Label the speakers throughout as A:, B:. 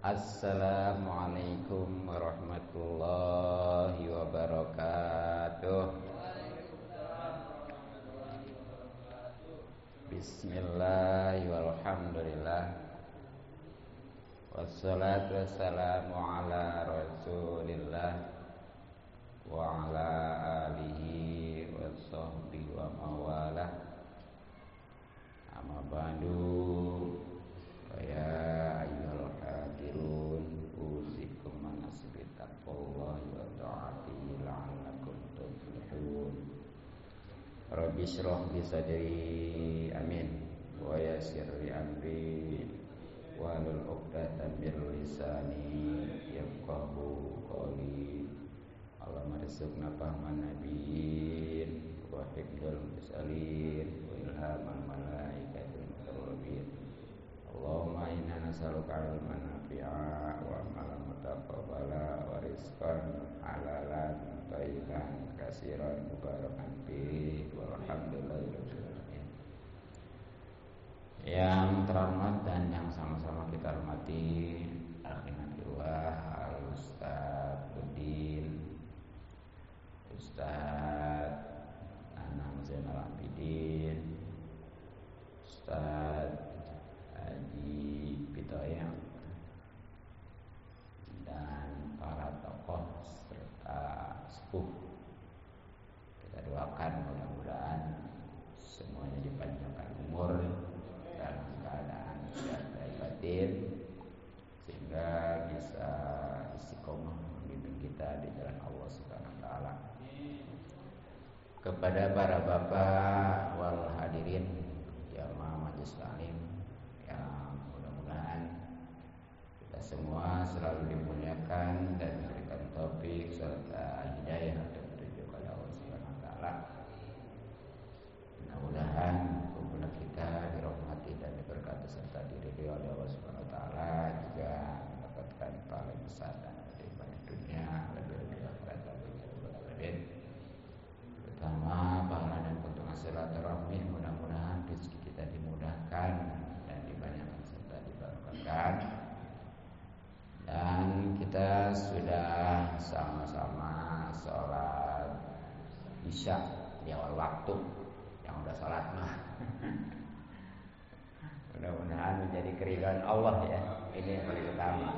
A: Assalamualaikum warahmatullahi wabarakatuh. Bismillah walhamdulillah. Wassalatu wassalamu ala rasulillah wa ala alihi wa sahbihi wa mawalah. Amma ba'du. Ya ayyuhal hadirun, usikum manasbi taqwallahi wa ta'atihi la'allakum tuflihun. Rabbi shrah li sadri, amin, wa yassir li amri, wahlul 'uqdatam min lisani yafqahu qawli. Allahumma rizqna fahman nabiyyin wa hifdzal mursalin wa ilhamal malaikatil muqarrabin. Allahumma inna nas'aluka ilman nafi'a wa amalan mutaqabbala wa rizqan halalan thayyiban katsiran mubarakan fihi walhamdulillahirabbil alamin. Yang terhormat dan yang sama-sama kita hormati Al-Qinatullah Al-Ustaz Budin, Ustaz Anam Zainal Abidin, Ustaz Haji Pitoyang, dan para tokoh serta sepuh. Kita doakan mudah-mudahan semuanya dipanjangkan umur dalam keadaan sehat dan batin, sehingga bisa istiqomah membimbing kita di jalan Allah Subhanahu wa taala. Kepada para bapak wal hadirin jamaah majelis taklim, yang mudah-mudahan kita semua selalu dimuliakan dan diberikan taufik serta hidayah dan petunjuk oleh Allah Subhanahu wa taala. Mudah-mudahan kumpulan kita dirahmati dan diberkati serta diridhoi oleh Allah Subhanahu wa taala, juga mendapatkan pahala besar dan lebih banyak dunia, lebih akhirat, lebih terutama pahala dan keuntungan silaturahmi. Mudah-mudahan rezeki kita dimudahkan dan dibanyakan serta diberkahikan. Dan kita sudah sama-sama sholat isya di awal waktu. Yang udah sholat mah mudah-mudahan menjadi keridhaan Allah ya. Ini yang paling utama.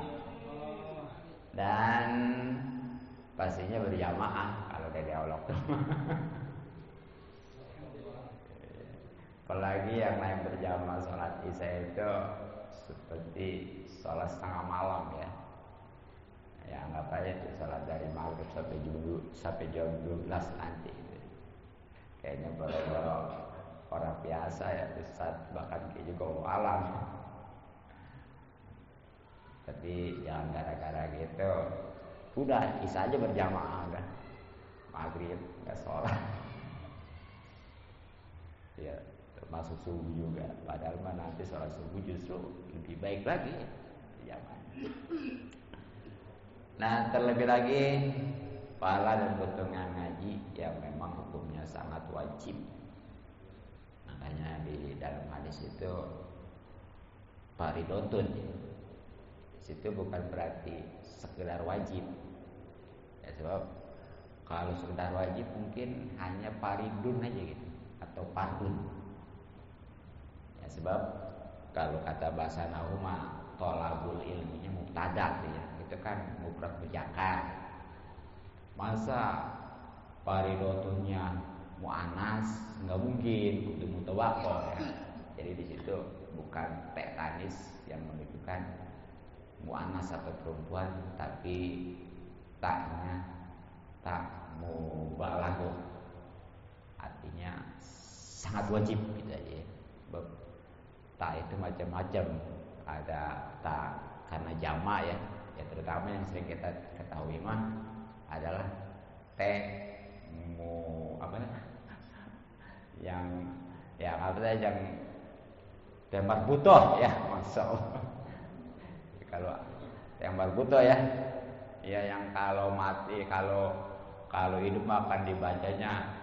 A: Dan pastinya berjamaah kalau dari awal waktu. Apalagi yang lain berjamaah sholat isya itu seperti sholat setengah malam ya. Ya anggap aja itu sholat dari maghrib sampai jam 12 nanti. Kayaknya baru orang biasa ya, Ustaz, bahkan kayaknya juga alam. Tapi jangan gara-gara gitu udah isya aja berjamaah, udah maghrib nggak sholat. Ya termasuk subuh juga. Padahal mah nanti sholat subuh justru lebih baik lagi jamaah. Nah terlebih lagi pahala dan keuntungan ngaji yang memang hukumnya sangat wajib. Makanya di dalam hadis itu faridotun, di situ bukan berarti sekedar wajib ya, sebab kalau sekedar wajib mungkin hanya faridun aja gitu atau fardun ya, sebab kalau kata bahasa nahwu mah tolabul ilminya mubtada ya, itu kan mufrad muzakkar. Masa faridotunnya muannas nggak mungkin, kudu mutawaqqo ya. Jadi di situ bukan ta tanis yang menunjukkan muannas atau perempuan, tapi taknya tak mubalaghah, artinya sangat wajib gitu aja ya. Tak itu macam-macam, ada tak karena jamak ya, ya terutama yang sering kita ketahui mah adalah yang marbutoh ya, masya Allah. Kalau yang marbutoh ya, ya yang kalau mati, kalau hidup akan dibacanya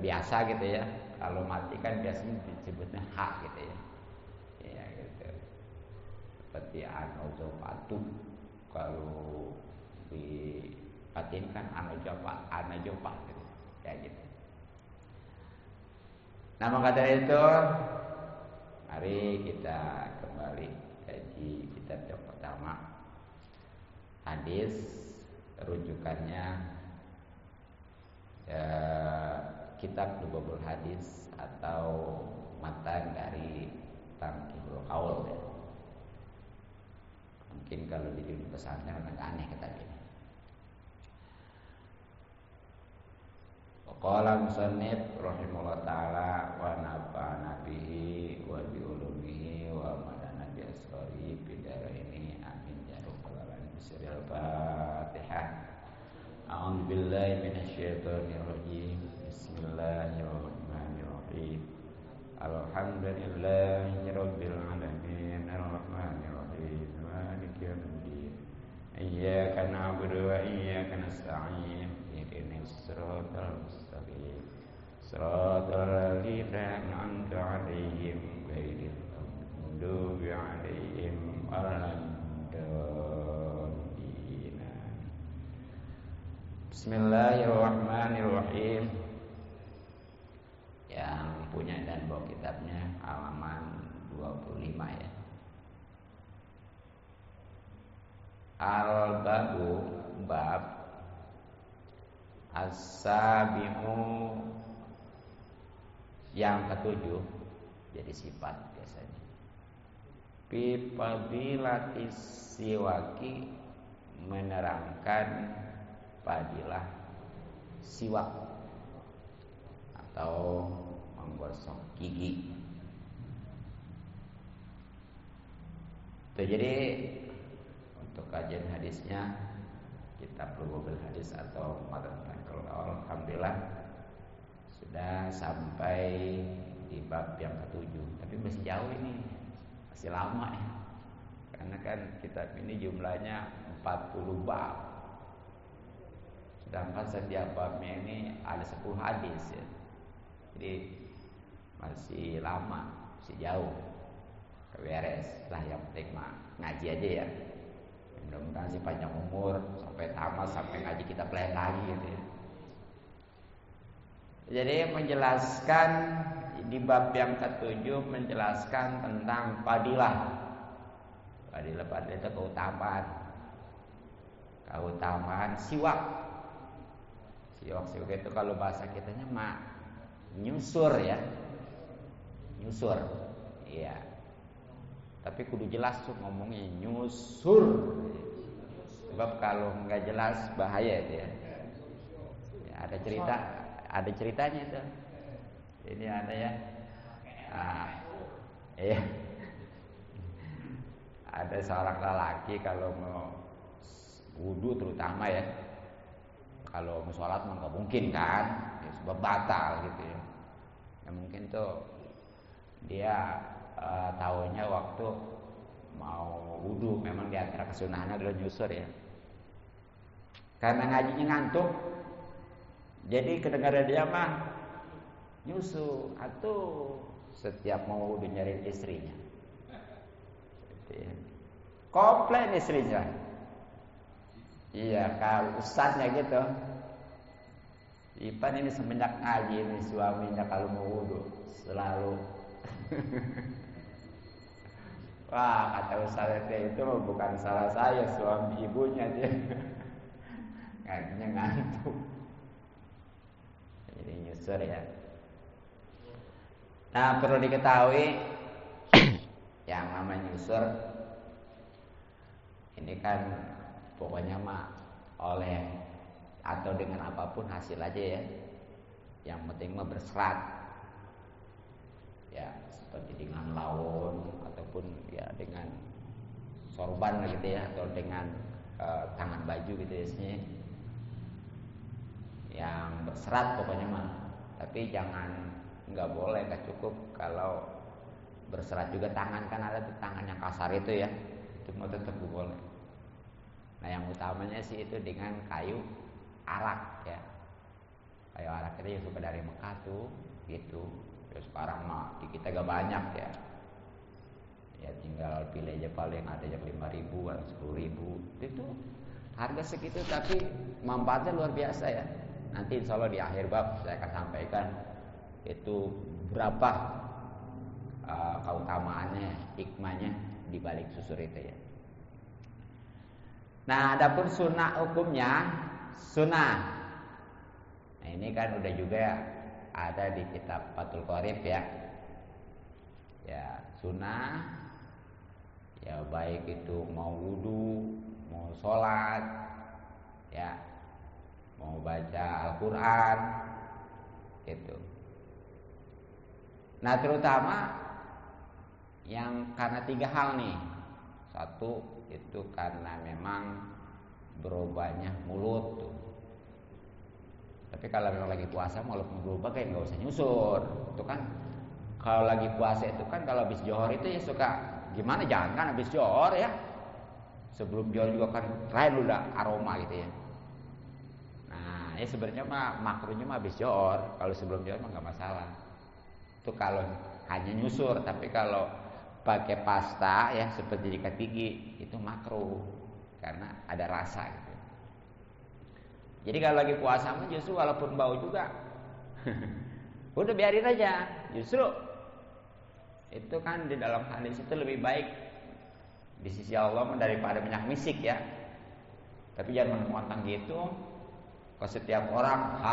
A: biasa gitu ya. Kalau mati kan biasanya disebutnya hak gitu ya. Ya gitu. seperti anozopatu. Kalau dipatinkan anajopa gitu. Kayak gitu. Nah, maka dari itu mari kita kembali kaji kitab yang pertama. Hadis rujukannya kitab Lubabul Hadis atau matan dari Tangkihul Qaul ya. Mungkin kalau di dunia pesantren agak aneh kitab ini. Qala musannif rahimahullah taala wa nafa'ana bihi wa bi ulumihi wa madana bi asrari bidaraini amin ya rabbal alamin. Bismillahirrahmanirrahim. A'udzu billahi minasyaitonir rajim. Bismillahirrahmanirrahim. Alhamdulillahi rabbil alamin arrahmanir rahim maliki yaumiddin. Iyyaka na'budu wa iyyaka nasta'in. Ihdinas siratal mustaqim. Siratal ladzina an'amta 'alaihim ghairil maghdubi 'alaihim waladdallin. Bismillahirrahmanirrahim. Yang punya dan bawa kitabnya halaman 25 ya. Al-babu bab as-sabi'u yang ketujuh, jadi sifat biasanya. Fi fadilatis siwaki, menerangkan fadilah siwak atau menggosok gigi. Itu jadi untuk kajian hadisnya kitab Lubabul Hadis atau Matan Tangkihul Qaul, alhamdulillah sudah sampai di bab yang ketujuh. Tapi masih jauh ini, masih lama ya. Karena kan kitab ini jumlahnya 40 bab. Sedangkan setiap babnya ini ada 10 hadis ya. Jadi masih lama, masih jauh. Beres lah, yang penting mah ngaji aja ya. Mudah-mudahan sih panjang umur sampai tamat, sampai ngaji kita lain lagi gitu ya. Jadi menjelaskan di bab yang ketujuh, menjelaskan tentang fadilah. Fadilah itu keutamaan siwak. Siwak itu kalau bahasa kitanya mah nyusur ya. Nyusur. Iya. Tapi kudu jelas tuh ngomongnya nyusur. Sebab kalau nggak jelas bahaya itu ya. Ya, ada ceritanya itu. Ini ada ya. Iya. Ada seorang lelaki kalau mau wudu terutama ya. Kalau mau sholat mah nggak mungkin kan, ya, sebab batal gitu ya. Ya mungkin tuh dia tahunya waktu mau wudu, memang di antara kesunahannya adalah nyusur ya. Karena ngajinya ngantuk, jadi kedengaran dia mah nyusu atau setiap mau wudu nyariin istrinya. Gitu ya. Komplain istrinya. Iya, kalau ustadznya gitu. Ipan ini semenjak ngaji ini suaminya kalau mau wudu selalu wah, kata ustaz itu bukan salah saya, suami ibunya dia ngajinya ngantuk. Jadi nyusur ya. Nah, perlu diketahui yang namanya nyusur ini kan pokoknya mah oleh atau dengan apapun hasil aja ya. Yang penting mah berserat. Ya, seperti dengan laun ataupun ya dengan sorban gitu ya, atau dengan tangan baju gitu ya sini. Yang berserat pokoknya mah. Tapi jangan, nggak boleh, nggak cukup kalau berserat juga tangan, kan ada tuh tangan yang kasar itu ya. Itu mah tetap boleh. Nah, yang utamanya sih itu dengan kayu arak ya. Kayu arak itu ya suka dari Mekah tuh gitu. Ya sekarang mah di kita gak banyak ya. Ya tinggal pilih aja, paling ada yang 5.000 atau 10.000. Itu harga segitu tapi manfaatnya luar biasa ya. Nanti insya Allah di akhir bab saya akan sampaikan itu berapa keutamaannya, hikmahnya di balik susur itu ya. Nah, adapun sunnah hukumnya, sunnah. Nah, ini kan udah juga ada di kitab Fathul Qorib ya. Ya, sunnah ya baik itu mau wudu, mau sholat, ya, mau baca Al-Quran, gitu. Nah, terutama yang karena 3 hal nih. Satu itu karena memang berubahnya mulut tuh. Tapi kalau memang lagi puasa mulut berubah kayak nggak usah nyusur. Itu kan kalau lagi puasa itu kan kalau habis johor itu ya suka gimana, jangan kan habis johor ya. Sebelum johor juga kan lain udah aroma gitu ya. Nah, ya sebenarnya mah makruhnya mah habis johor. Kalau sebelum johor mah nggak masalah. Itu kalau hanya nyusur, tapi kalau pakai pasta ya seperti sikat gigi itu makruh karena ada rasa gitu. Jadi kalau lagi puasa mah justru walaupun bau juga udah biarin aja. Justru itu kan di dalam hadis itu lebih baik di sisi Allah daripada minyak misik ya. Tapi jangan mentang gitu ke setiap orang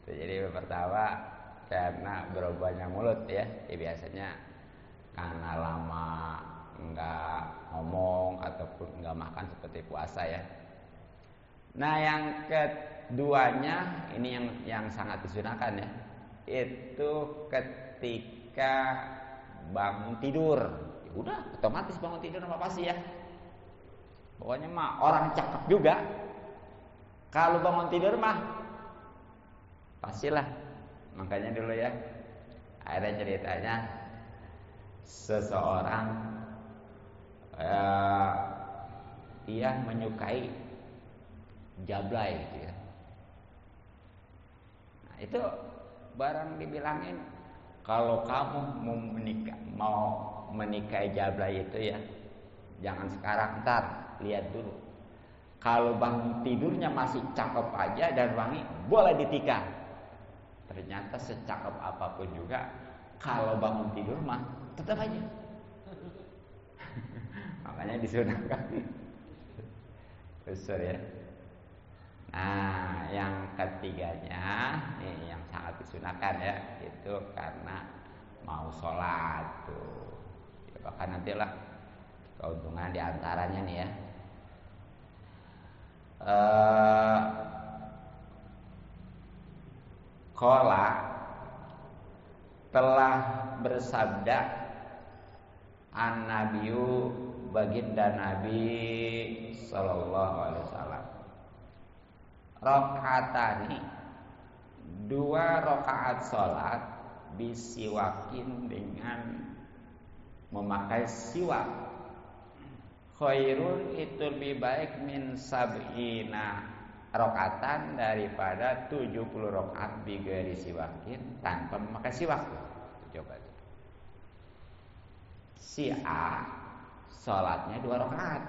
A: Jadi pertama karena berubahnya mulut ya, biasanya karena lama enggak ngomong ataupun enggak makan seperti puasa ya. Nah, yang keduanya ini yang sangat disunahkan ya, itu ketika bangun tidur. Ya udah, otomatis bangun tidur apa pasti ya. Pokoknya mah orang cakep juga. Kalau bangun tidur mah pastilah. Makanya dulu ya ada ceritanya seseorang dia menyukai jablay gitu ya. Nah, itu barang dibilangin kalau kamu mau menikahi jablay itu ya jangan sekarang, ntar lihat dulu. Kalau bangun tidurnya masih cakep aja dan wangi, boleh ditikah. Ternyata secakep apapun juga kalau bangun tidur mah tetap aja. Makanya disunahkan usur ya. Nah, yang ketiganya nih yang sangat disunahkan ya, itu karena mau sholat tuh. Ya, bahkan nantilah keuntungan diantaranya nih ya. Qala telah bersabda an-nabiyyu baginda Nabi sallallahu alaihi wasallam, rakaatani 2 rakaat salat bisiwakin dengan memakai siwak, khairun itu lebih baik min sab'ina rakaatan daripada 70 rakaat bighairi siwakin tanpa memakai siwak. Coba tuh. Si A salatnya 2 rakaat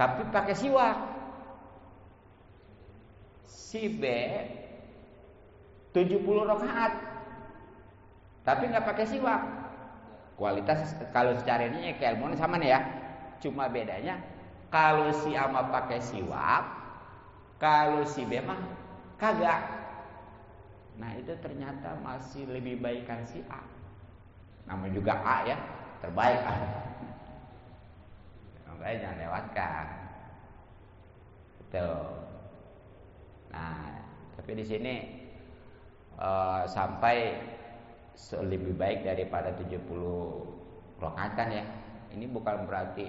A: tapi pakai siwak. Si B 70 rakaat tapi nggak pakai siwak. Kualitas kalau secara ini keilmuannya sama nih ya. Cuma bedanya kalau si A mah pakai siwak, kalau si B mah kagak. Nah, itu ternyata masih lebih baikan si A. Namanya juga A ya, terbaik A. Makanya jangan lewatkan. Betul. Nah, tapi di sini sampai lebih baik daripada 70 rakaat kan ya. Ini bukan berarti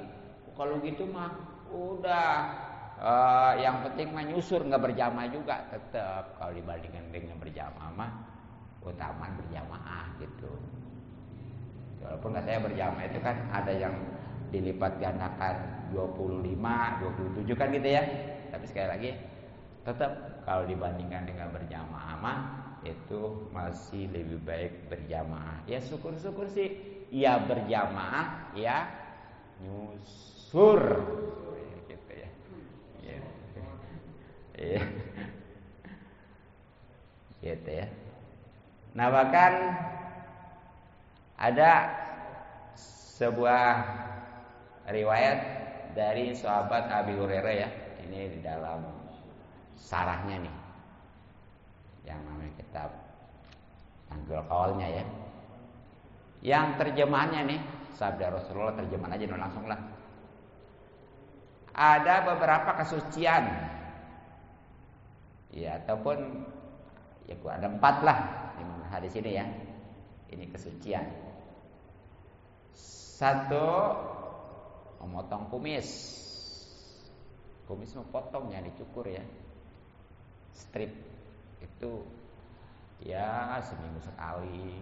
A: kalau gitu mah udah yang penting mah nyusur nggak berjamaah juga. Tetap kalau dibandingkan dengan berjamaah mah utamaan berjamaah gitu. Walaupun katanya berjamaah itu kan ada yang dilipat gandakan 25, 27 kan gitu ya. Tapi sekali lagi tetap kalau dibandingkan dengan berjamaah mah itu masih lebih baik berjamaah. Ya syukur-syukur sih ya berjamaah ya nyusur gitu ya. Iya. Gitu ya. Nah, bahkan ada sebuah riwayat dari sahabat Abi Hurairah ya. Ini di dalam sarahnya nih, yang namanya kitab Tanggul Kaulnya ya. Yang terjemahannya nih, sabda Rasulullah, terjemahan aja langsung lah. Ada beberapa kesucian, ya ataupun ya ada 4 lah di hadis ini ya. Ini kesucian. 1, memotong kumis. Kumis memotong ya, dicukur ya. Strip itu ya seminggu sekali,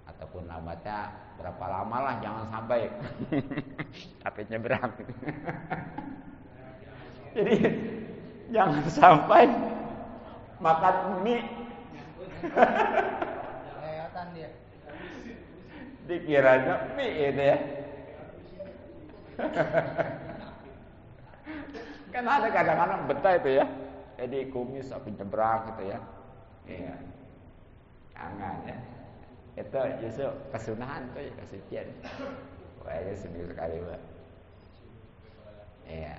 A: ataupun lambatnya berapa lama lah, jangan sampai tapi nyebrang. Jadi jangan sampai makan mie kelihatan dia dikiranya mie itu ya. Kan ada kadang-kadang betah itu ya, jadi kumis sampai nyebrang gitu ya. Iya, jangan ya. Itu justru kesunahan tuh ya, kesucian. Wah, itu seminggu sekali Pak. Iya.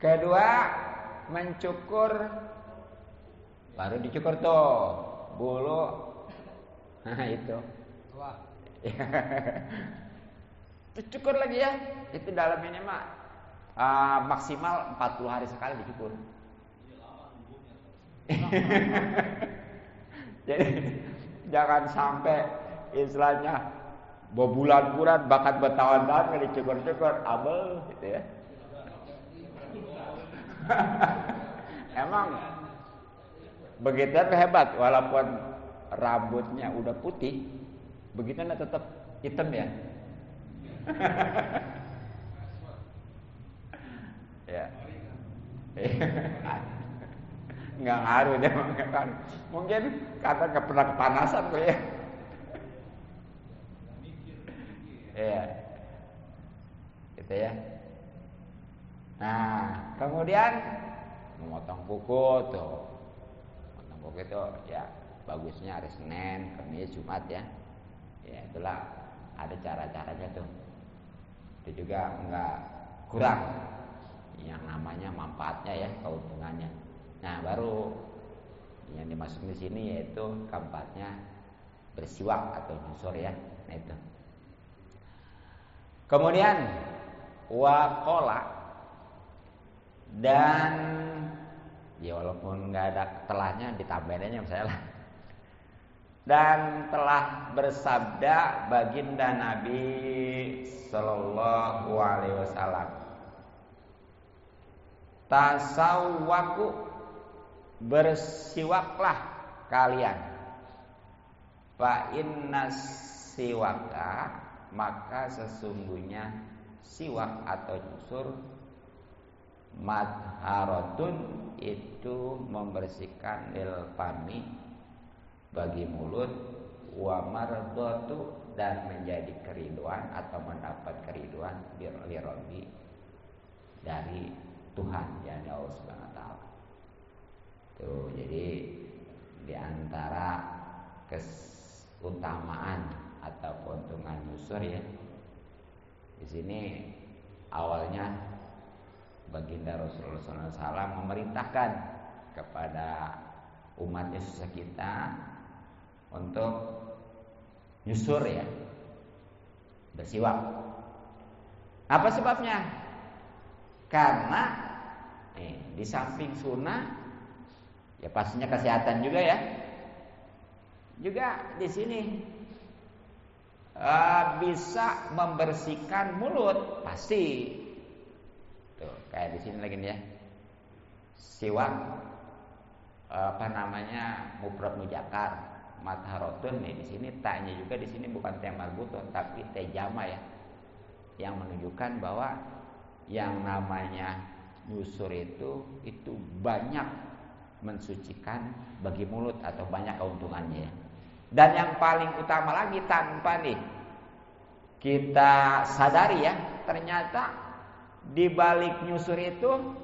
A: Kedua, mencukur, baru dicukur tuh bulu. Nah itu. Dicukur lagi ya. Itu dalam ini mah maksimal 40 hari sekali dicukur. Jadi jangan sampai istilahnya berbulan-bulan bahkan bertahun-tahun nggak dicukur-cukur, abel gitu ya. Emang begitu hebat, walaupun rambutnya udah putih, begitu tetap hitam ya. Ya. Nggak ngaruh dia kan. Mungkin kata nggak pernah kepanasan kali ya. Iya. Gitu ya. Nah, kemudian memotong kuku tuh. Memotong kuku itu ya bagusnya hari Senin, Kamis, Jumat ya. Ya itulah ada cara-caranya tuh. Itu juga enggak kurang yang namanya manfaatnya ya, keuntungannya. Nah, baru yang dimaksud di sini yaitu keempatnya bersiwak atau nyusur ya. Nah itu. Kemudian waqala, dan ya walaupun nggak ada telahnya ditambahin aja misalnya. Dan telah bersabda baginda Nabi Sallallahu Alaihi Wasallam, tasawwaku, bersiwaklah kalian, fa inna siwaka, maka sesungguhnya siwak atau nyusur, madharatun, itu membersihkan lil fami, bagi mulut, wa mardatu, dan menjadi keriduan atau mendapat keriduan li Rabbi, dari Tuhan ya Allah Subhanahu wa taala. Tuh, jadi di antara keutamaan atau keuntungan nyusur ya. Di sini awalnya baginda Rasulullah SAW memerintahkan kepada umat Yesus kita untuk nyusur ya, bersiwak. Apa sebabnya? Karena di samping sunnah ya pastinya kesehatan juga ya. Juga di sini bisa membersihkan mulut, pasti. Tuh, kayak di sini lagi nih ya. Siwak mufrad mujakkar, madharatun nih di sini taknya juga di sini bukan ta marbutun tapi ta jama ya. Yang menunjukkan bahwa yang namanya nyusur itu banyak mensucikan bagi mulut atau banyak keuntungannya. Dan yang paling utama lagi, tanpa nih kita sadari ya, ternyata di balik nyusur itu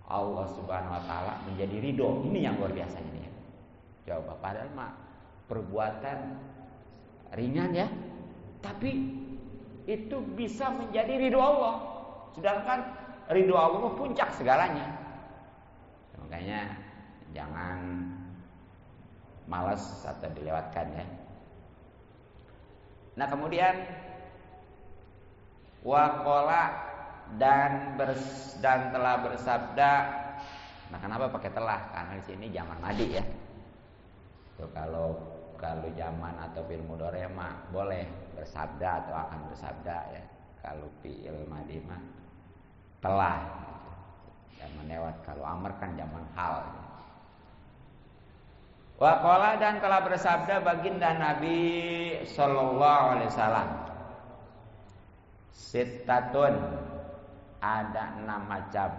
A: Allah Subhanahu wa taala menjadi ridho. Ini yang luar biasa ini ya. Coba padahal mah perbuatan ringan ya, tapi itu bisa menjadi ridho Allah. Sedangkan ridho Allah puncak segalanya. Makanya jangan malas atau dilewatkan ya. Nah kemudian waqala dan telah bersabda. Nah kenapa pakai telah? Karena di sini zaman madi ya. Tuh kalau zaman atau fi'il mudhari mah boleh bersabda atau akan bersabda ya. Kalau fi'il madi mah telah zaman lewat. Kalau amr kan zaman hal. Waqala dan telah bersabda baginda Nabi sallallahu alaihi wasallam. Sittatun, ada 6 macam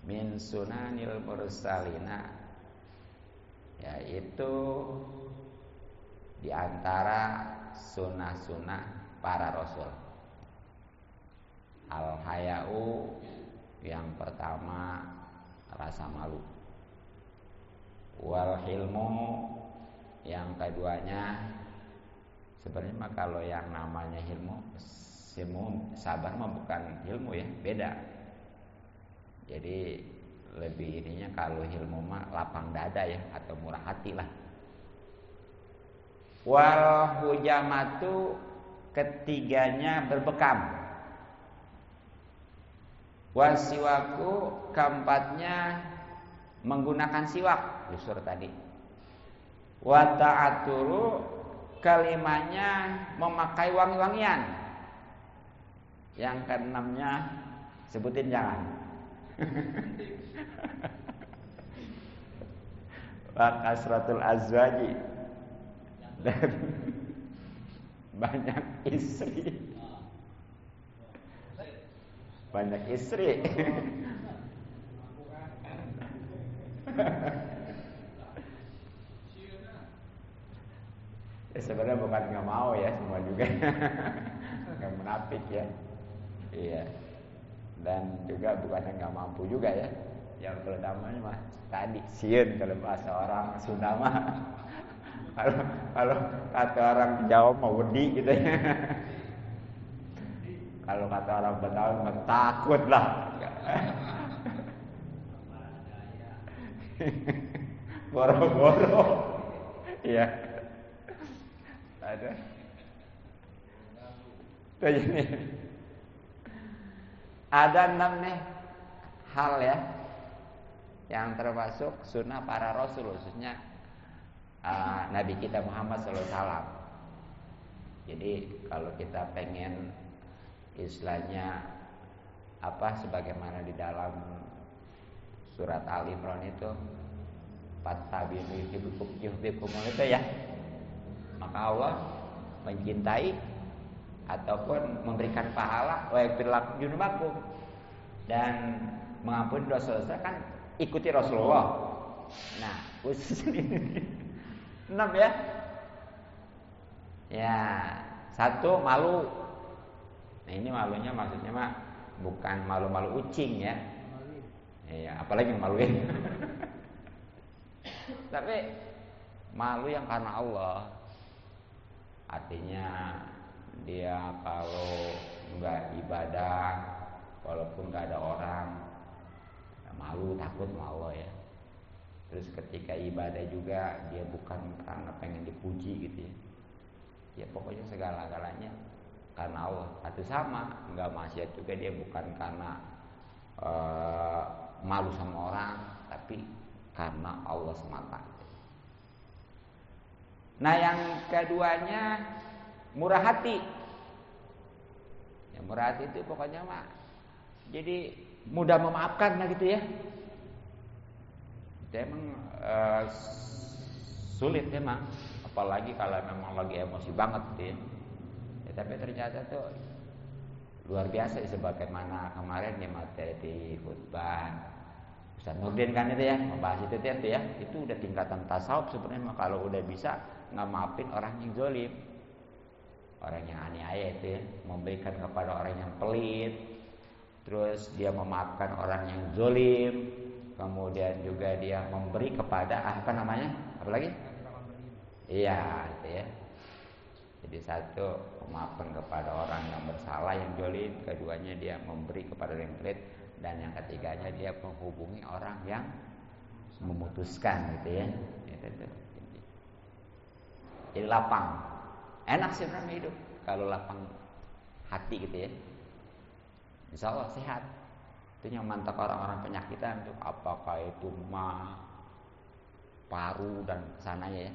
A: min sunanil mursalina, yaitu di antara sunnah-sunnah para rasul. Al-haya'u, yang pertama rasa malu. Wal hilmu, yang keduanya sebenarnya mah kalau yang namanya ilmu sabar mah bukan ilmu ya, beda. Jadi lebih ininya kalau ilmu mah lapang dada ya, atau murah hati lah. Wal hujamatu, ketiganya berbekam. Wasiwaku, keempatnya menggunakan siwak, lusur tadi. Wa ta'aturu, kelimanya memakai wangi-wangian. Yang keenamnya sebutin jangan. Wa kasratul azwaji, dan banyak istri. Banyak istri. Ya, sebenarnya bukan nggak mau ya, semua juga nggak munafik ya, iya. Dan juga bukannya nggak mampu juga ya. Yang terutamanya mah tadi sieun kalau bahasa orang Sunda mah. Kalau kata orang Jawa mah wedi gitu ya. Kalau kata orang Betawi mah takut lah. Boro-boro. Iya. Ada. Tuh ini. Ada 6 nih hal ya yang termasuk sunnah para rasul, khususnya Nabi kita Muhammad SAW. Jadi kalau kita pengen istilahnya sebagaimana di dalam surat Al Imran itu, fattabi'u yuhibbukum itu ya, maka Allah mencintai ataupun memberikan pahala, wa yaghfir lakum dzunubakum, dan mengampuni dosa-dosa, kan ikuti Rasulullah. Nah, khusus ini 6 ya. Ya, 1 malu. Nah, ini malunya maksudnya mah bukan malu-malu ucing ya. Iya, apalagi maluin. Tapi malu yang karena Allah. Artinya dia kalau nggak ibadah, walaupun nggak ada orang, malu, takut sama Allah ya. Terus ketika ibadah juga dia bukan karena pengen dipuji gitu ya. Ya pokoknya segala-galanya karena Allah. Atau sama, nggak maksiat juga dia bukan karena malu sama orang, tapi karena Allah semata. Nah yang keduanya murah hati. Ya, murah hati itu pokoknya mah jadi mudah memaafkan lah gitu ya. Itu emang sulit memang, apalagi kalau memang lagi emosi banget gitu ya. Ya tapi ternyata tuh luar biasa, sebagaimana kemarin di materi khutbah Ustaz Nurdin kan itu ya membahas itu ya, itu udah tingkatan tasawuf sebenarnya. Kalau udah bisa nggak maafin orang yang zalim, orang yang aniaya itu ya, memberikan kepada orang yang pelit, terus dia memaafkan orang yang zalim, kemudian juga dia memberi kepada apa namanya, apa lagi? Iya, itu ya. Jadi satu memaafkan kepada orang yang bersalah yang zalim, keduanya dia memberi kepada orang yang pelit, dan yang ketiganya dia menghubungi orang yang memutuskan gitu ya. Itu. Jadi lapang. Enak sih sebenarnya hidup kalau lapang hati gitu ya. Insya Allah sehat. Itu yang mantap orang-orang penyakitan itu apakah itu paru dan kesananya ya.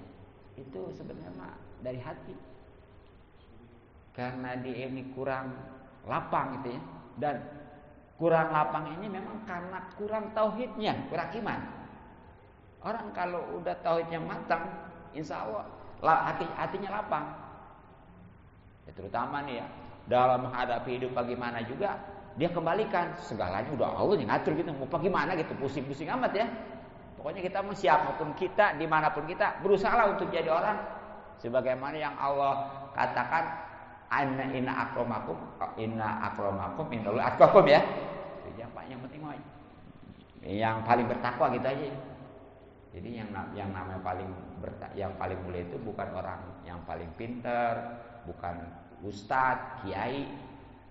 A: Itu sebenarnya dari hati. Karena dia ini kurang lapang gitu ya. Dan kurang lapang ini memang karena kurang tauhidnya, kurang iman. Orang kalau udah tauhidnya matang, insya Allah hatinya lapang. Ya, terutama nih ya, dalam menghadapi hidup bagaimana juga, dia kembalikan segalanya udah Allah yang ngatur gitu. Mau bagaimana gitu, pusing-pusing amat ya. Pokoknya kita mau siapapun kita, dimanapun kita, berusaha untuk jadi orang sebagaimana yang Allah katakan. Inna akramakum innallaha atqakum ya. Yang penting yang paling bertakwa gitu aja. Jadi yang namanya yang paling mulia itu bukan orang yang paling pintar, bukan ustadz, kiai.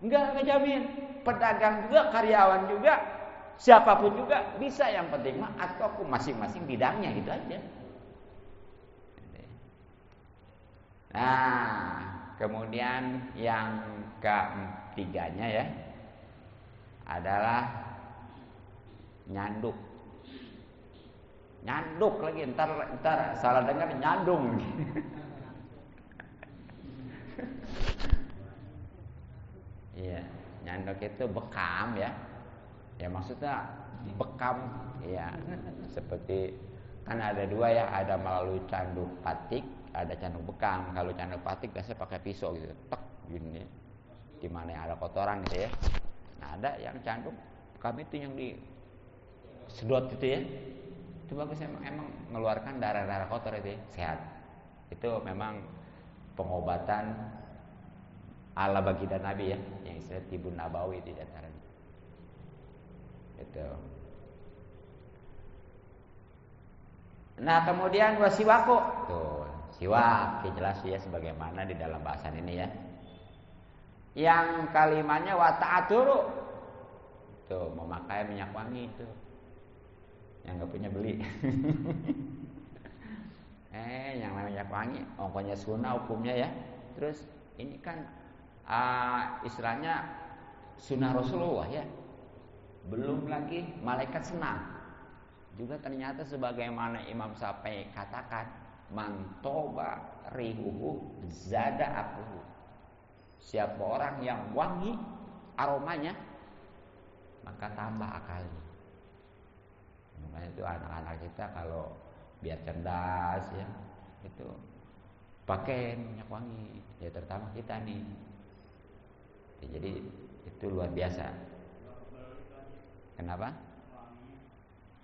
A: Enggak jamin. Pedagang juga, karyawan juga, siapapun juga bisa, yang penting mah atqakum masing-masing bidangnya gitu aja. Nah, kemudian yang ketiganya ya adalah nyanduk. Nyanduk lagi, ntar salah dengar nyandung. Iya, nyanduk itu bekam ya. Ya maksudnya bekam ya, seperti kan ada dua ya, ada melalui canduk patik, ada canduk bekam. Kalau canduk patik biasanya pakai pisau gitu, tek gini, di mana yang ada kotoran gitu ya. Nah ada yang canduk bekam itu yang disedot itu ya, itu bagus, emang mengeluarkan darah-darah kotor itu ya, sehat. Itu memang pengobatan ala baginda Nabi ya, yang istilah tibun nabawi di antaranya. Itu. Nah kemudian wasiwaku tuh, siwak jelas ya sebagaimana di dalam bahasan ini ya. Yang kalimatnya wata'aturu tuh, memakai minyak wangi itu. Yang nggak punya beli. Yang namanya minyak wangi, ongkonya sunnah hukumnya ya. Terus ini kan istilahnya sunnah Rasulullah ya. Belum lagi malaikat senang. Juga ternyata sebagaimana Imam Syafi'i katakan, man toba rihuhu zada akuhu. Siapa orang yang wangi aromanya, maka tambah akalnya. Makanya itu anak-anak kita kalau biar cerdas ya, itu pakai minyak wangi. Ya terutama kita nih. Ya, jadi itu luar biasa. Kenapa?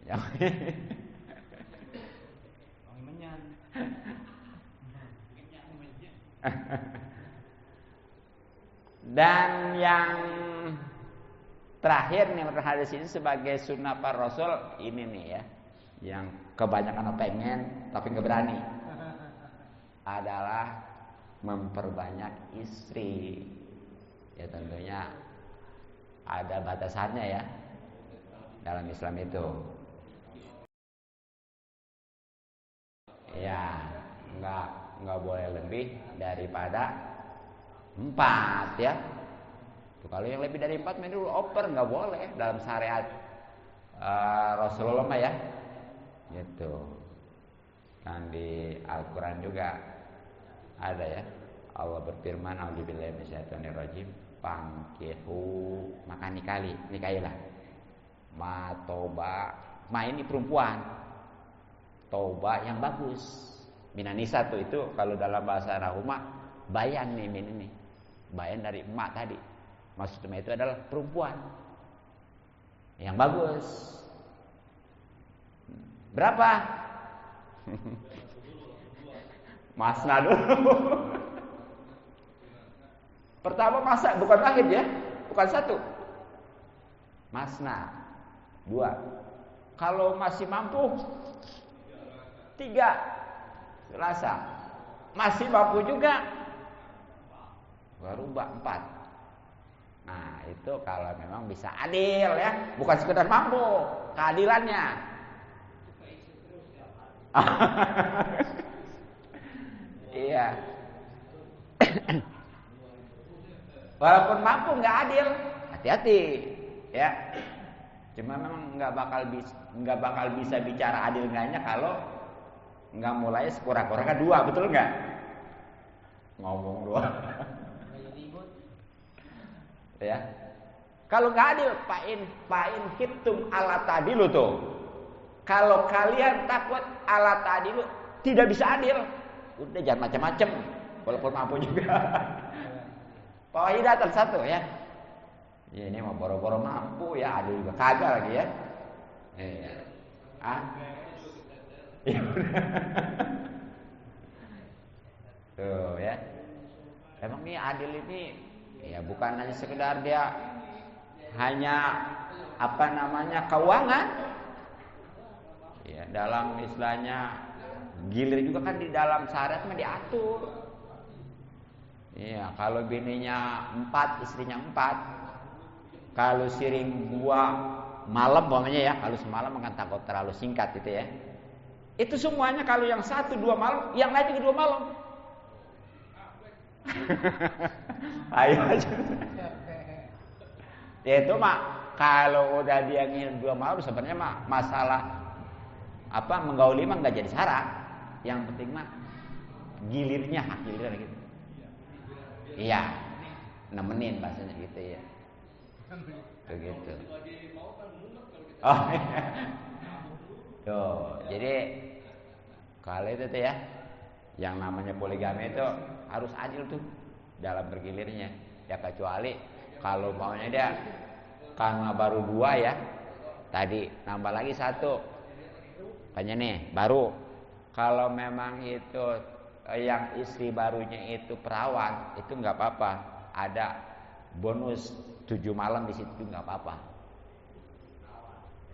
B: Wangi menyan.
A: Dan yang terakhir nih menurut hadis ini sebagai sunnah para rasul ini nih ya, yang kebanyakan pengen tapi nggak berani, adalah memperbanyak istri. Ya tentunya ada batasannya ya dalam Islam itu. Ya, nggak boleh lebih daripada 4 ya. Kalau yang lebih dari 4 dulu oper, nggak boleh dalam syariat Rasulullah mah ya. Gitu. Kan di Al-Qur'an juga ada ya. Allah berfirman, "A'udzubillahi minasyaitonirrajim, fankihu," maka nikahilah. Ma toba, ma ini perempuan. Toba yang bagus. Minanisa tuh itu kalau dalam bahasa Arab bayan nih ini. Bayan dari emak tadi. Maksudnya itu adalah perempuan yang bagus. Berapa? Masna dulu. Pertama masa, bukan wahid ya, bukan satu. Masna, 2. Kalau masih mampu, 3. Selasa. Masih mampu juga, baru 4. Nah itu kalau memang bisa adil ya, bukan sekedar mampu, keadilannya. Iya. Walaupun mampu nggak adil, hati-hati ya. Cuma memang nggak bakal bisa bicara adil enggaknya kalau nggak mulai sekurang-kurangnya 2, betul nggak? Ngomong 2. Ya. Kalau nggak adil, pain hitum ala tadilu tuh. Kalau kalian takut ala tadilu tidak bisa adil, udah jangan macam-macam, walaupun mampu juga. Faedah satu ya. Ya ini mau boro-boro mampu ya, adil juga kagak lagi ya. Iya. Tuh ya. Emang nih adil ini ya bukan hanya sekedar dia hanya keuangan. Ya, dalam istilahnya gilir juga kan di dalam syariat mah diatur. Iya, kalau bininya 4, istrinya 4. Kalau siring 2 malam umpamanya ya, kalau semalam kan takut terlalu singkat gitu ya. Itu semuanya kalau yang 1 2 malam, yang lain juga 2 malam. Ayo aja. Ya itu mah kalau udah dia ngirim 2 malam sebenarnya mah masalah menggauli mah nggak jadi syarat. Yang penting mah gilirnya gitu. Iya, nemenin bahasanya gitu ya. Begitu. Oh, tuh, jadi kalau itu tuh ya, yang namanya poligami itu harus adil tuh dalam bergilirnya. Ya kecuali kalau maunya dia karena baru 2 ya, tadi nambah lagi 1. Kayaknya nih baru. Kalau memang itu yang istri barunya itu perawan, itu nggak apa-apa. Ada bonus 7 malam di situ nggak apa-apa.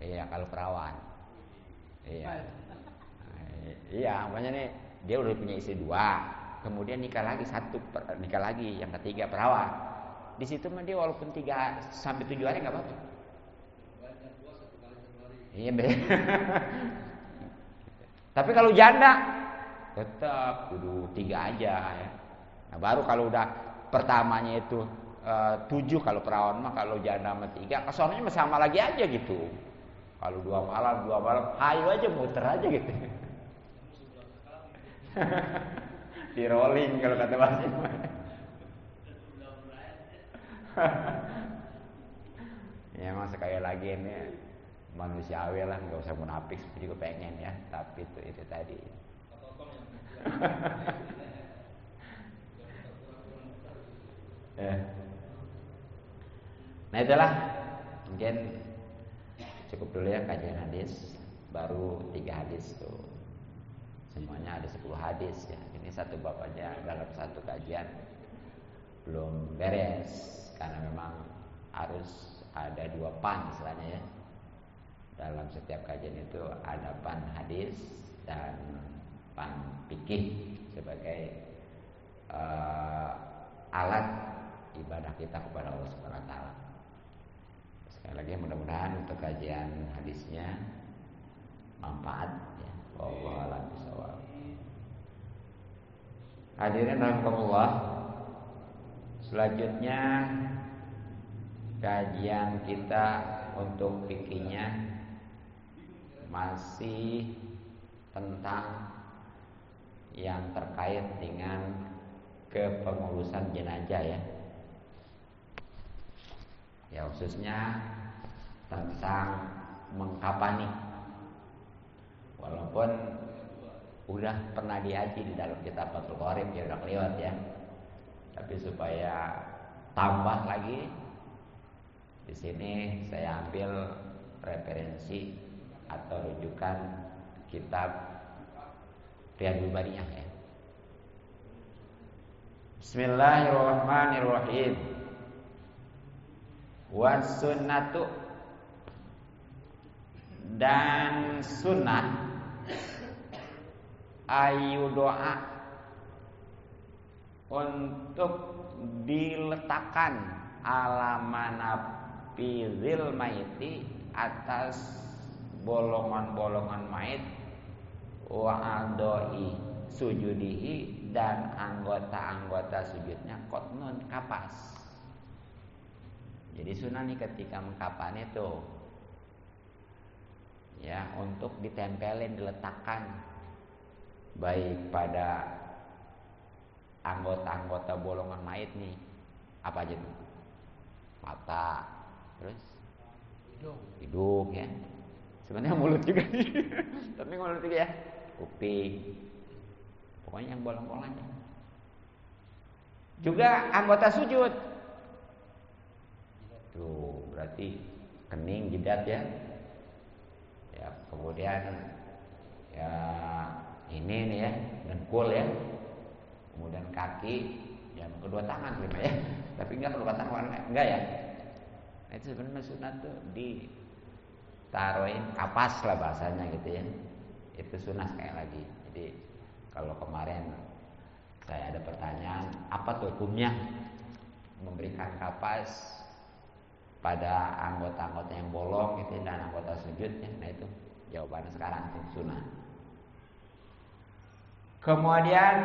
A: Iya kalau perawan. Iya. Iya, makanya nih dia udah punya istri 2, kemudian nikah lagi yang ketiga perawan. Di situ mah dia walaupun 3 sampai 7 hari nggak apa-apa. Iya Tapi kalau janda tetap kudu 3 aja ya. Nah, baru kalau udah pertamanya itu 7 kalau perawan mah, kalau janda sama 3, kesononya sama lagi aja gitu. Kalau 2 malam, hayu aja muter aja gitu. Di rolling kalau kata Mas. Ya emang sekali lagi ini manusiawi lah, nggak usah munafik, juga pengen ya, tapi itu tadi. Nah itulah mungkin cukup dulu ya kajian hadis, baru 3 hadis tuh, semuanya ada 10 hadis ya. Ini satu bab aja dalam satu kajian belum beres karena memang harus ada 2 pan istilahnya ya. Dalam setiap kajian itu ada pan hadis dan pan fikih sebagai alat ibadah kita kepada Allah Subhanahu wa taala. Sekali lagi mudah-mudahan untuk kajian hadisnya manfaat ya. Wallahu a'lam bishawab. Hadirin rahimakumullah. Selanjutnya kajian kita untuk fikihnya masih tentang yang terkait dengan kepengurusan jenazah ya. Ya khususnya tentang mengkapani. Walaupun udah pernah diaji di dalam kitab Fathul Qorib ya, udah kelewat ya. Tapi supaya tambah lagi, di sini saya ambil referensi atau rujukan kitab Riyadhul Bariyah ya. Bismillahirrahmanirrahim. Was sunnatu, dan sunnah ayu doa untuk diletakkan ala manafizil maiti, atas bolongan-bolongan mayit, wa adoi sujudihi, dan anggota-anggota sujudnya, qatnun kapas. Jadi sunnah nih ketika mengkapan itu ya untuk ditempelin, diletakkan baik pada anggota-anggota bolongan mayit nih, apa aja tuh? Mata, terus hidung ya. Sebenarnya mulut juga nih. Tapi mulut juga ya. Kuping. Pokoknya yang bolong-bolong aja. Juga anggota sujud. Tuh, berarti kening, jidat ya. Ya, kemudian ya ini nih ya, dengkul ya. Kemudian kaki, yang kedua tangan gitu ya. Tapi enggak kedua tangan, enggak ya. Nah, itu sebenarnya sunat tuh ditaruhin kapas lah bahasanya gitu ya. Itu sunah sekali lagi. Jadi kalau kemarin saya ada pertanyaan, apa tuh hukumnya memberikan kapas pada anggota-anggota yang bolong gitu dan anggota sujudnya? Nah itu jawabannya sekarang itu sunah. Kemudian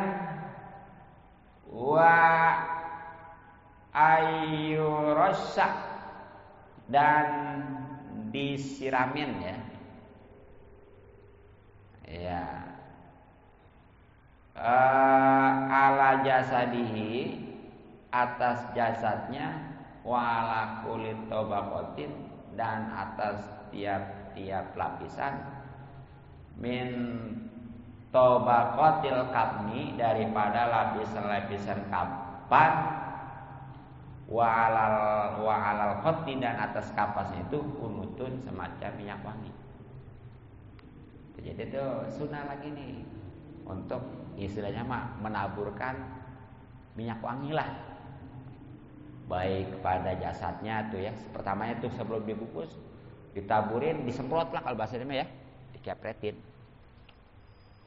A: wa ayyurasha, dan disiramin ya. Ya. Ala jasadihi, atas jasadnya, wa ala kulit tobaqotin, dan atas tiap-tiap lapisan, min tobaqotil kabni, daripada lapisan-lapisan kapan, wa alal khoti, dan atas kapasnya itu kunutun, semacam minyak wangi. Jadi itu sunnah lagi nih untuk istilahnya mah menaburkan minyak wangi lah, baik pada jasadnya tuh ya. Pertamanya tuh sebelum dibungkus ditaburin, disemprot lah kalau bahasanya mah ya, dikepretin.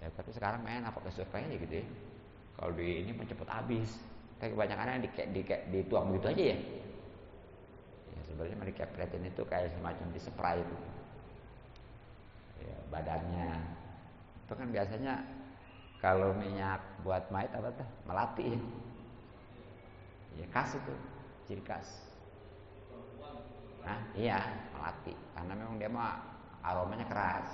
A: Ya tapi sekarang main apa kesukaan aja gitu ya. Kalau di ini cepet habis. Tapi kebanyakan dituang begitu aja ya. Ya sebenarnya mah dikepretin itu kayak semacam dispray itu. Ya, badannya itu kan biasanya kalau minyak buat mayat apa tuh? Melati ya. Ya khas itu, ciri khas. Nah, iya, melati. Karena memang dia mah aromanya keras.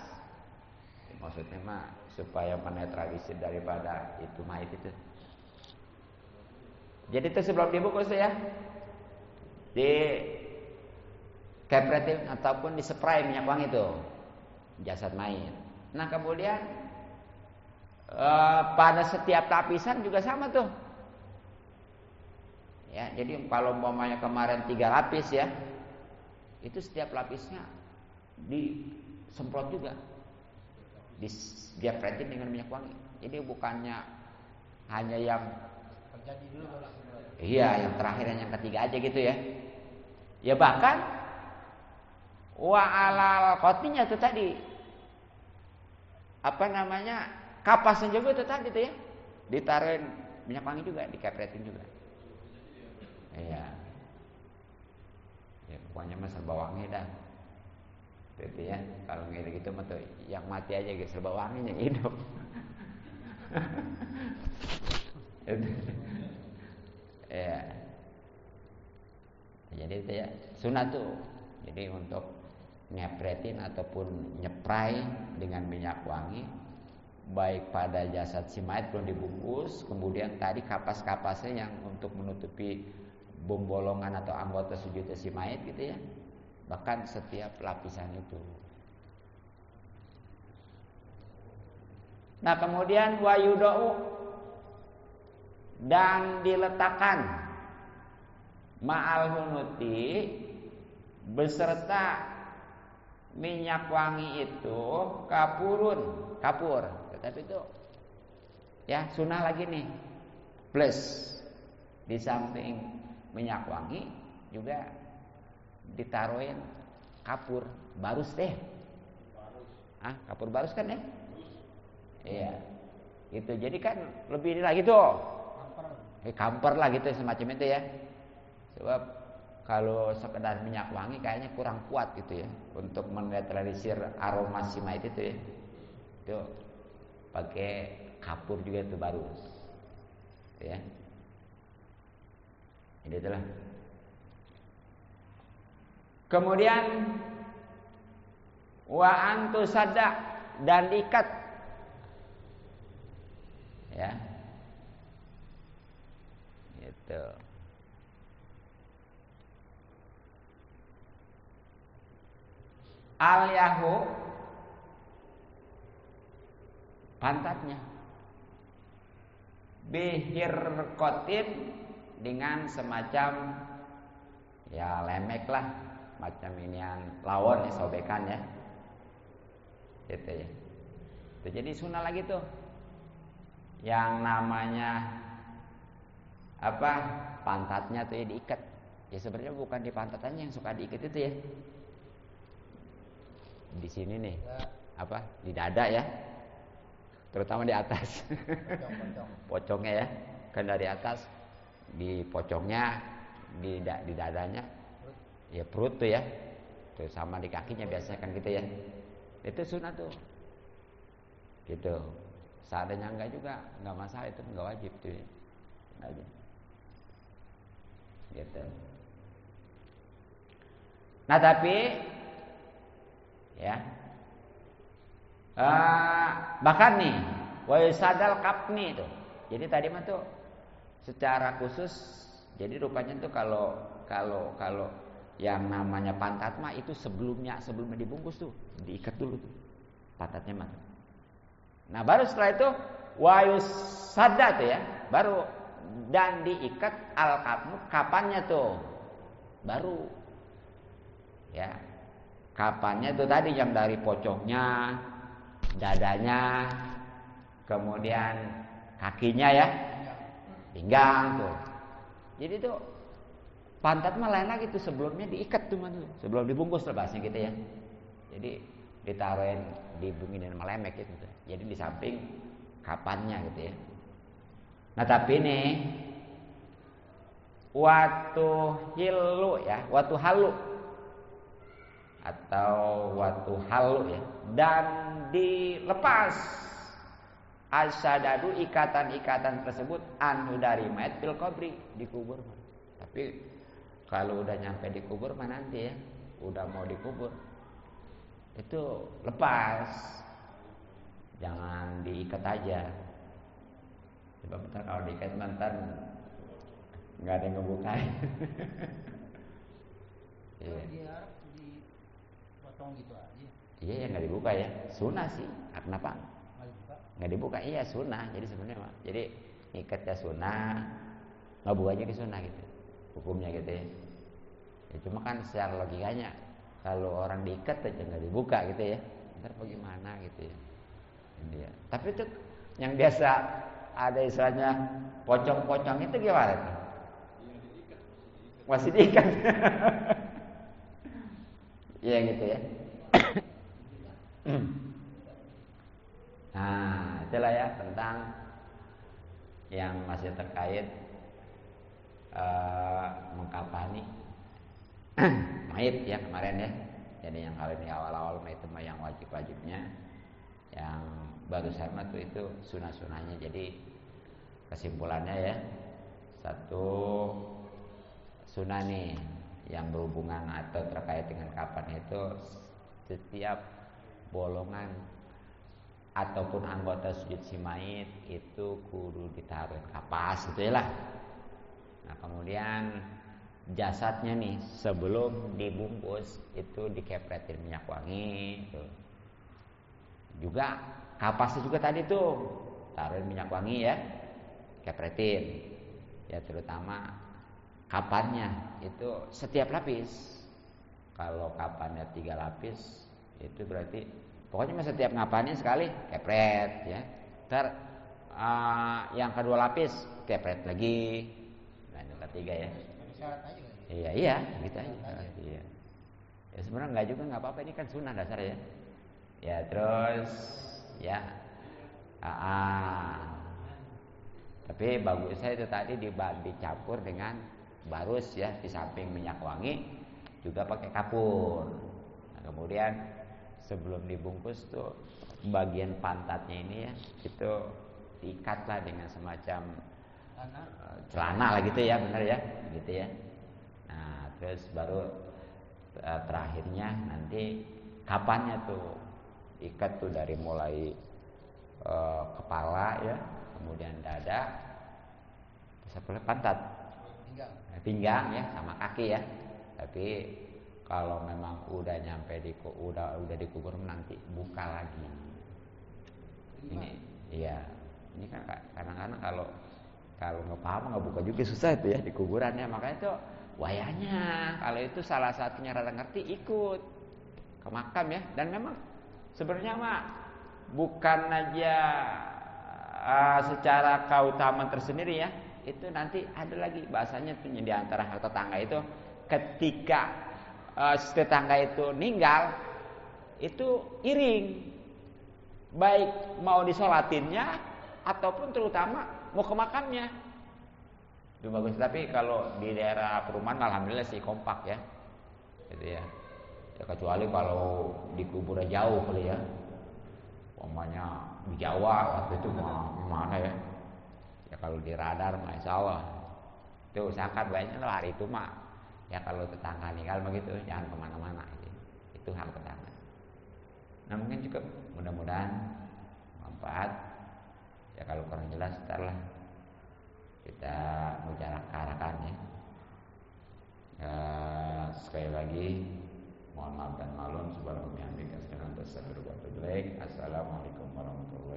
A: Ya, maksudnya mah supaya menetralisir daripada itu mayat itu. Jadi itu sebelum dibungkus ya, di kepretin ataupun dispray minyak wangi itu jasad mayat. Nah kemudian pada setiap lapisan juga sama tuh. Ya, jadi kalau umpamanya kemarin 3 lapis ya, itu setiap lapisnya disemprot juga, diapretin dengan minyak wangi. Jadi bukannya hanya yang terjadi dulu, iya, yang terakhir dan yang ketiga aja gitu ya. Ya bahkan wa alal qotinya itu tadi, apa namanya, kapasnya juga itu tadi tuh ya, ditaruhin minyak wangi juga, dikepretin juga. Iya. Ya pokoknya mah serba wangi dah. Gitu ya. Kalau ngiri gitu mah tuh yang mati aja gitu, serba wangi yang hidup. Ya. Jadi itu ya sunat tuh. Jadi untuk ngepretin ataupun nyeprai dengan minyak wangi, baik pada jasad si mayat belum dibungkus, kemudian tadi kapas-kapasnya yang untuk menutupi bolongan atau anggota sujud si mayat gitu ya, bahkan setiap lapisan itu. Nah kemudian wayudau, dan diletakkan ma'al hunuti, beserta minyak wangi itu kapur, tetapi itu ya sunnah lagi nih. Plus di samping minyak wangi juga ditaruhin kapur barus deh. Kapur barus kan ya? Iya. Gitu. Jadi kan lebih lagi tuh. Kamper lah gitu semacam itu ya. Sebab kalau sekedar minyak wangi kayaknya kurang kuat gitu ya untuk menetralisir aroma si mayit itu ya. Itu pakai kapur juga itu barus. Gitu ya. Jadi itulah. Kemudian wa antu sadda dan diikat ya. Gitu. Al yahu pantatnya bihir kotin dengan semacam ya lemek lah, macam inian lawon ya, sobekan ya, gitu ya. Itu jadi sunnah lagi tuh, yang namanya apa pantatnya tuh ya diikat. Ya sebenarnya bukan di pantatannya yang suka diikat itu ya, di sini nih apa di dada ya, terutama di atas pocongnya ya, kan dari atas di pocongnya di dadanya ya, perut tuh ya, tuh sama di kakinya biasanya kan gitu ya. Itu sunnah tuh gitu. Seadanya enggak juga enggak masalah, itu enggak wajib tuh ya. Aja gitu. Nah tapi ya bahkan nih wa yusadal kapni itu. Jadi tadi mah tuh secara khusus, jadi rupanya tuh kalau yang namanya pantat mah itu sebelumnya dibungkus tuh diikat dulu tuh pantatnya mah. Nah baru setelah itu wa yusadda tuh ya, baru dan diikat al kapnu kapannya tuh baru ya, kapannya tuh tadi yang dari pocongnya, dadanya, kemudian kakinya ya, pinggang tuh. Jadi tuh pantat mah lain lagi tuh, sebelumnya diikat tuh mah tuh, sebelum dibungkus lah bahasanya gitu ya. Jadi ditaruhin dibunginin sama lemek gitu tuh. Jadi di samping kapannya gitu ya. Nah tapi nih waktu hilu ya, waktu halu atau waktu halu ya, dan dilepas asyadadu ikatan-ikatan tersebut anhu dari mayat fil qabri, dikubur. Tapi kalau udah nyampe dikubur mah nanti ya, udah mau dikubur itu lepas, jangan diikat aja. Sebab bentar kalau diikat bentar nggak ada yang ngebukain. Iya. Dipotong gitu aja. Iya ya nggak dibuka ya, sunnah sih. Kenapa? Nggak dibuka, iya sunnah. Jadi sebenarnya jadi ikatnya sunnah, nggak bukanya di sunnah gitu, hukumnya gitu ya. Ya cuma kan secara logikanya kalau orang diikat aja nggak dibuka gitu ya, ntar bagaimana gitu ya. Dia. Tapi itu yang biasa ada istilahnya pocong-pocong itu gimana tuh? Masih diikat. Iya gitu ya. Nah, itulah ya tentang yang masih terkait mengkafani mayit ya kemarin ya. Jadi yang kali ini awal-awal mayit itu yang wajib-wajibnya, yang baru sama tuh itu sunah-sunahnya. Jadi kesimpulannya ya, satu sunah nih yang berhubungan atau terkait dengan kapan itu, setiap bolongan ataupun anggota sujud si mayit itu kudu ditaruh kapas gitu ya lah. Nah kemudian jasadnya nih sebelum dibungkus itu dikepretin minyak wangi tuh. Juga kapasnya juga tadi tuh taruhin minyak wangi ya, kepretin ya, terutama kapannya itu setiap lapis. Kalau kapannya 3 lapis Itu berarti pokoknya mah setiap ngapain sekali kepret ya. Ntar yang kedua lapis kepret lagi. Nah, yang ketiga ya. Iya, gitu aja. Iya. Ya sebenarnya enggak juga enggak apa-apa, ini kan sunnah dasar ya. Ya terus ya. Tapi bagusnya itu tadi dicampur dengan barus ya, di samping minyak wangi juga pakai kapur. Nah, kemudian sebelum dibungkus tuh bagian pantatnya ini ya itu diikatlah dengan semacam celana lah gitu ya, benar ya, gitu ya. Nah terus baru terakhirnya nanti kapannya tuh ikat tuh dari mulai kepala ya, kemudian dada, terus pantat, pinggang ya, sama kaki ya. Tapi kalau memang udah nyampe udah dikubur nanti buka lagi. Ini iya, ini kan kadang-kadang kalau nggak paham nggak buka juga susah itu ya di kuburannya. Makanya itu wayahnya kalau itu salah satunya rada ngerti ikut ke makam ya. Dan memang sebenarnya mah bukan aja secara keutamaan tersendiri ya, itu nanti ada lagi bahasanya tuh di antara harta tangga itu ketika tetangga itu meninggal itu iring, baik mau disolatinnya ataupun terutama mau ke makamnya itu bagus. Tapi kalau di daerah perumahan alhamdulillah sih kompak ya, gitu ya. Ya kecuali kalau dikuburnya jauh kali ya, umpamanya di Jawa waktu itu mana ya. Ya kalau di radar masya Allah itu usahakan banyak lah hari itu mah ya, kalau tetangga meninggal begitu jangan kemana-mana gitu. Itu hak tetangga. Nah mungkin cukup, mudah-mudahan manfaat ya. Kalau kurang jelas ntarlah kita bicarakan ya. Sekali lagi mohon maaf dan maklum. Subhanallah bihamdika asyhadu an la ilaha illa anta astaghfiruka wa atubu ilaik. Assalamualaikum warahmatullahi wabarakatuh.